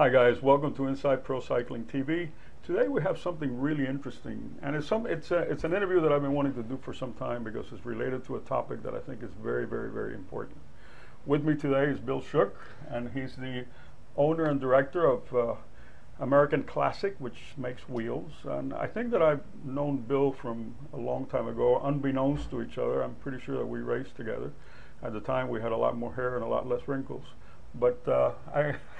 Hi guys, welcome to Inside Pro Cycling TV. Today we have something really interesting, and it's an interview that I've been wanting to do for some time because it's related to a topic that I think is very important. With me today is Bill Shook, and he's the owner and director of American Classic, which makes wheels. And I think that I've known Bill from a long time ago, unbeknownst to each other. I'm pretty sure that we raced together. At the time we had a lot more hair and a lot less wrinkles. But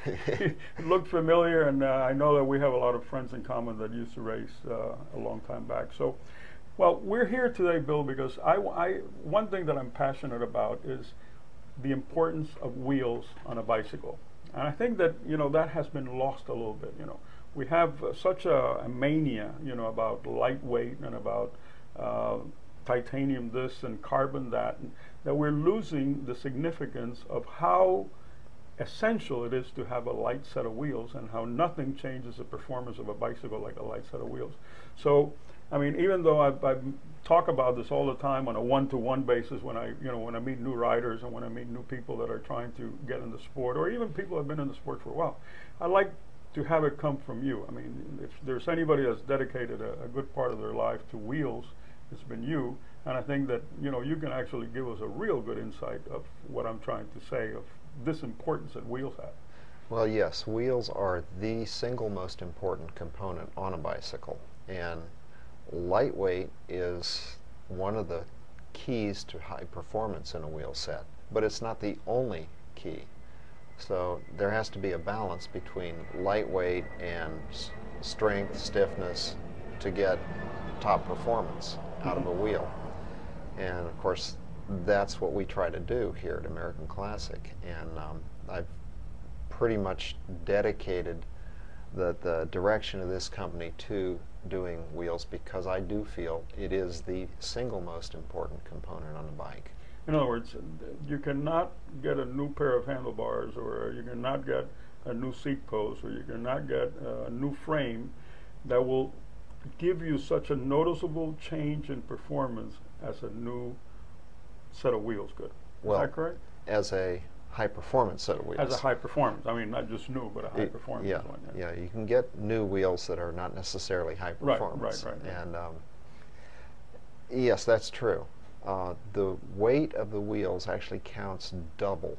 it looked familiar, and I know that we have a lot of friends in common that used to race a long time back. So, well, we're here today, Bill, because one thing that I'm passionate about is the importance of wheels on a bicycle. And I think that, that has been lost a little bit. We have such a mania, about lightweight and about titanium this and carbon that we're losing the significance of how essential it is to have a light set of wheels, and how nothing changes the performance of a bicycle like a light set of wheels. So, I mean, even though I talk about this all the time on a one-to-one basis when I meet new riders and when I meet new people that are trying to get in the sport, or even people who have been in the sport for a while, I like to have it come from you. I mean, if there's anybody that's dedicated a good part of their life to wheels, it's been you. And I think that, you can actually give us a real good insight of what I'm trying to say, of this importance that wheels have. Well, yes, wheels are the single most important component on a bicycle, and lightweight is one of the keys to high performance in a wheel set, but it's not the only key. So there has to be a balance between lightweight and strength, stiffness to get top performance out of a wheel. And of course, that's what we try to do here at American Classic. And I've pretty much dedicated the direction of this company to doing wheels because I do feel it is the single most important component on a bike. In other words, you cannot get a new pair of handlebars, or you cannot get a new seat post, or you cannot get a new frame that will give you such a noticeable change in performance as a new set of wheels could. Is that correct? As a high performance set of wheels. As a high performance. I mean, not just new, but a high performance one. Yeah, you can get new wheels that are not necessarily high performance. Right. And yes, that's true. The weight of the wheels actually counts double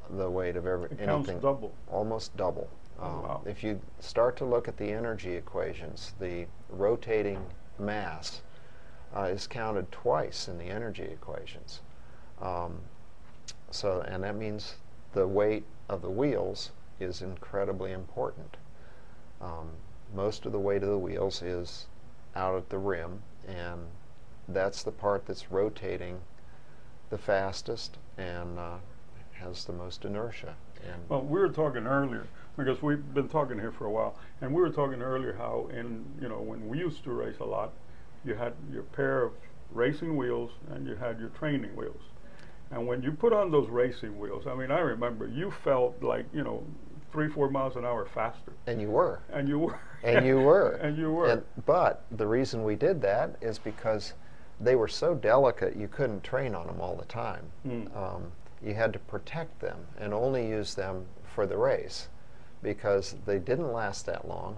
the weight of anything. Counts double? Almost double. Wow. If you start to look at the energy equations, the rotating mass is counted twice in the energy equations. And that means the weight of the wheels is incredibly important. Most of the weight of the wheels is out at the rim, and that's the part that's rotating the fastest and has the most inertia. And well, we were talking earlier, because we've been talking here for a while, and we were talking earlier how when we used to race a lot, you had your pair of racing wheels and you had your training wheels. And when you put on those racing wheels, I mean, I remember you felt like, 3-4 miles an hour faster. And you were. And you were. And you were. And you were. But the reason we did that is because they were so delicate you couldn't train on them all the time. You had to protect them and only use them for the race because they didn't last that long.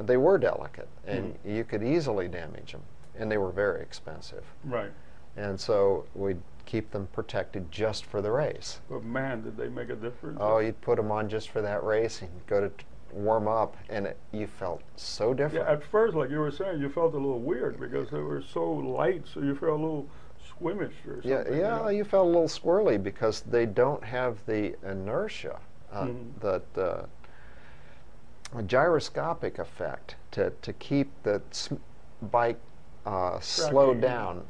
They were delicate, and you could easily damage them, and they were very expensive. Right. And so we'd keep them protected just for the race. But man, did they make a difference? Oh, you'd put them on just for that race, and you'd go to warm up, and you felt so different. Yeah, at first, like you were saying, you felt a little weird because they were so light, so you felt a little squeamish or something. Yeah, you felt a little squirrely because they don't have the inertia that a gyroscopic effect to keep the bike slowed down.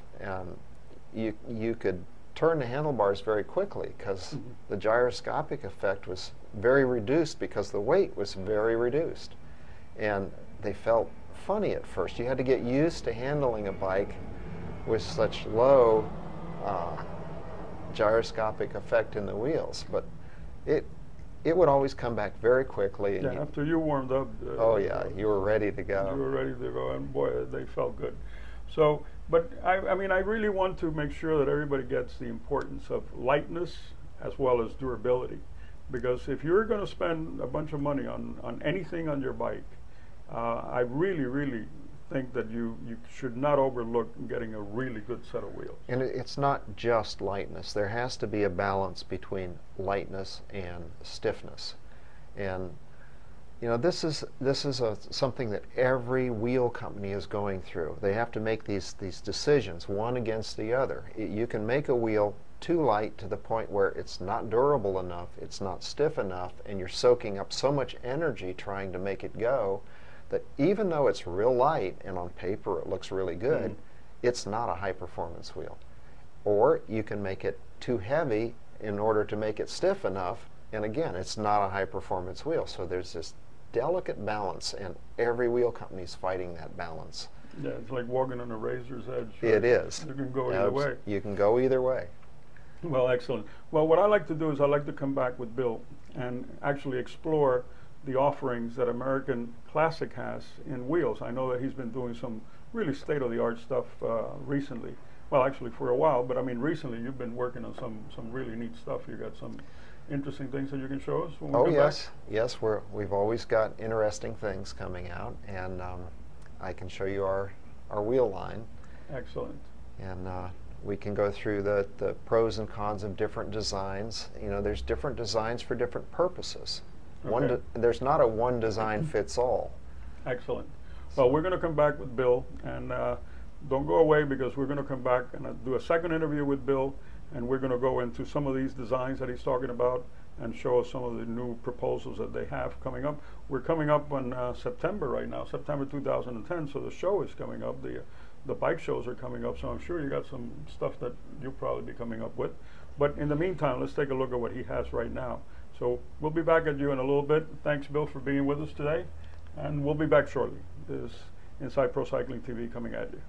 You could turn the handlebars very quickly because the gyroscopic effect was very reduced because the weight was very reduced. And they felt funny at first. You had to get used to handling a bike with such low gyroscopic effect in the wheels. But it would always come back very quickly. And after you warmed up. Oh yeah, you were ready to go. You were ready to go, and boy, they felt good. So, but I mean, I really want to make sure that everybody gets the importance of lightness as well as durability. because if you're going to spend a bunch of money on anything on your bike, I really, really think that you should not overlook getting a really good set of wheels. And it's not just lightness. There has to be a balance between lightness and stiffness. And you know, this is something that every wheel company is going through. They have to make these decisions, one against the other. You can make a wheel too light to the point where it's not durable enough, it's not stiff enough, and you're soaking up so much energy trying to make it go that even though it's real light and on paper it looks really good, it's not a high performance wheel. Or you can make it too heavy in order to make it stiff enough, and again, it's not a high performance wheel. So there's this delicate balance, and every wheel company is fighting that balance. Yeah, it's like walking on a razor's edge. It is. You can go either way. You can go either way. Well, excellent. Well, what I like to do is I like to come back with Bill and actually explore the offerings that American Classic has in wheels. I know that he's been doing some really state-of-the-art stuff recently. Well, actually for a while, but I mean recently you've been working on some really neat stuff. You got some interesting things that you can show us when we come yes, back? yes. We've always got interesting things coming out, and I can show you our wheel line. Excellent. And we can go through the pros and cons of different designs. You know, there's different designs for different purposes. Okay. There's not a one design fits all. Excellent. Well, we're going to come back with Bill, and don't go away, because we're going to come back and do a second interview with Bill, and we're going to go into some of these designs that he's talking about and show us some of the new proposals that they have coming up. We're coming up on September right now, September 2010, so the show is coming up. The bike shows are coming up, so I'm sure you got some stuff that you'll probably be coming up with. But in the meantime, let's take a look at what he has right now. So we'll be back at you in a little bit. Thanks, Bill, for being with us today, and we'll be back shortly. This is Inside Pro Cycling TV coming at you.